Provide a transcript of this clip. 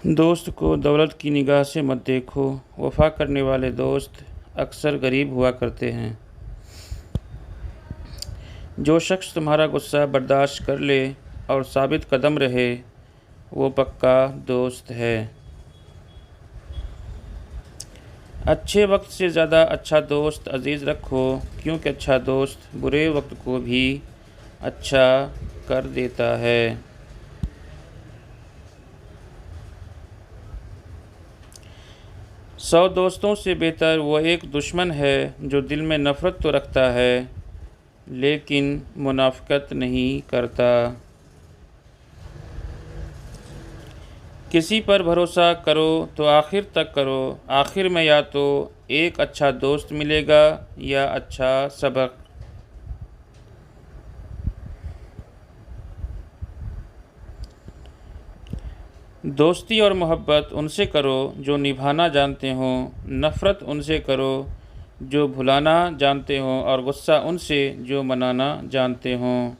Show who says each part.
Speaker 1: दोस्त को दौलत की निगाह से मत देखो। वफ़ा करने वाले दोस्त अक्सर गरीब हुआ करते हैं। जो शख्स तुम्हारा गुस्सा बर्दाश्त कर ले और साबित कदम रहे, वो पक्का दोस्त है। अच्छे वक्त से ज़्यादा अच्छा दोस्त अज़ीज़ रखो, क्योंकि अच्छा दोस्त बुरे वक्त को भी अच्छा कर देता है। 100 दोस्तों से बेहतर वो एक दुश्मन है जो दिल में नफ़रत तो रखता है लेकिन मुनाफ़िक़त नहीं करता। किसी पर भरोसा करो तो आखिर तक करो। आखिर में या तो एक अच्छा दोस्त मिलेगा या अच्छा सबक। दोस्ती और मोहब्बत उनसे करो जो निभाना जानते हों। नफ़रत उनसे करो जो भुलाना जानते हों और गुस्सा उनसे जो मनाना जानते हों।